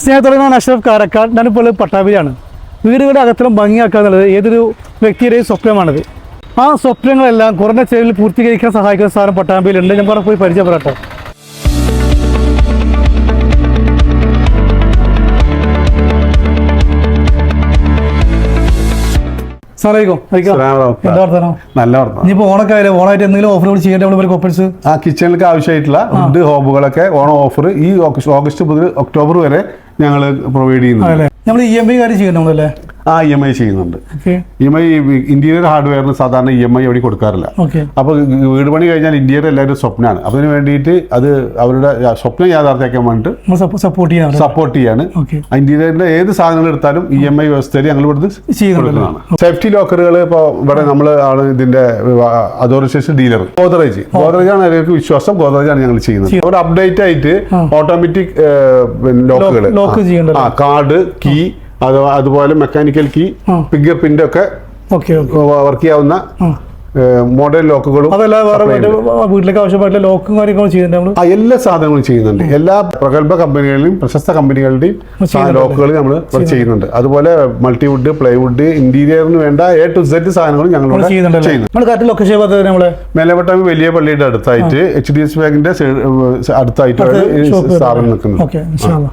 സ്നേഹത്തോടെ ഞാൻ അഷ്റഫ് കാരക്കാട്. ഞാനിപ്പോൾ പട്ടാഭിയിലാണ്. വീടുകളുടെ അകത്തളം ഭംഗിയാക്കുക എന്നുള്ളത് ഏതൊരു വ്യക്തിയുടെയും സ്വപ്നമാണത്. ആ സ്വപ്നങ്ങളെല്ലാം കുറഞ്ഞ ചെലവിൽ പൂർത്തീകരിക്കാൻ സഹായിക്കുന്ന സാധനം പട്ടാമ്പിയിലുണ്ട്. ഞാൻ അവിടെ പോയി പരിചയപ്പെടട്ടെ. ഓണായിട്ട് എന്തെങ്കിലും ഓഫർ ചെയ്യേണ്ട ആ കിച്ചണിലേക്ക് ആവശ്യമായിട്ടുള്ള ഫുഡ് ഹോബുകളൊക്കെ ഓണം ഓഫർ ഈ ഓഗസ്റ്റ് മുതൽ ഒക്ടോബർ വരെ ഞങ്ങൾ പ്രൊവൈഡ് ചെയ്യുന്നു. നമ്മൾ EMI കാര്യം ചെയ്യുന്നുണ്ടല്ലേ? ആ EMI ചെയ്യുന്നുണ്ട്. EMI ഇന്റീരിയർ ഹാർഡ്വെയറിന് സാധാരണ EMI എവിടെ കൊടുക്കാറില്ല. അപ്പോൾ വീട് പണി കഴിഞ്ഞാൽ ഇന്റീരിയർ എല്ലാവരും സ്വപ്നമാണ്. അതിന് വേണ്ടിയിട്ട് അത് അവരുടെ സ്വപ്നം യാഥാർത്ഥ്യമാക്കാൻ വേണ്ടിയിട്ട് സപ്പോർട്ട് ചെയ്യാണ്. ഇന്റീരിയറിന്റെ ഏത് സാധനങ്ങൾ എടുത്താലും EMI വ്യവസ്ഥയിൽ ഞങ്ങൾ ഇവിടുന്ന് കൊടുക്കുന്നതാണ്. സേഫ്റ്റി ലോക്കറുകൾ ഇപ്പോൾ ഇവിടെ നമ്മൾ ആണ് ഇതിന്റെ അതോറിസേഷൻ ഡീലർ. ഗോദ്രേജാണ് അവർക്ക് വിശ്വാസം. ഗോദ്രേജാണ് ഞങ്ങൾ ചെയ്യുന്നത്. ഒരു അപ്ഡേറ്റ് ആയിട്ട് ഓട്ടോമാറ്റിക് ലോക്കുകൾ, കാർഡ്, കീ, അതുപോലെ മെക്കാനിക്കൽ കീ, ഫിംഗർ പ്രിന്റ് ഒക്കെ വർക്ക് ചെയ്യാവുന്ന മോഡൽ ലോക്കുകളും വീട്ടിലേക്ക് ആവശ്യമായിട്ടുള്ള ലോക്കും കാര്യങ്ങളും ചെയ്യുന്നുണ്ട്. എല്ലാ സാധനങ്ങളും ചെയ്യുന്നുണ്ട്. എല്ലാ പ്രഗത്ഭ കമ്പനികളിലും പ്രശസ്ത കമ്പനികളുടെയും ലോക്കുകൾ നമ്മൾ ചെയ്യുന്നുണ്ട്. അതുപോലെ മൾട്ടിവുഡ്, പ്ലൈവുഡ്, ഇന്റീരിയറിന് വേണ്ട A to Z സാധനങ്ങളും ഞങ്ങൾ ചെയ്യുന്നുണ്ട്. മേലവട്ടം വലിയ പള്ളിയുടെ അടുത്തായിട്ട് HDFC ബാങ്കിന്റെ അടുത്തായിട്ടാണ് സ്ഥാപനം നിൽക്കുന്നത്.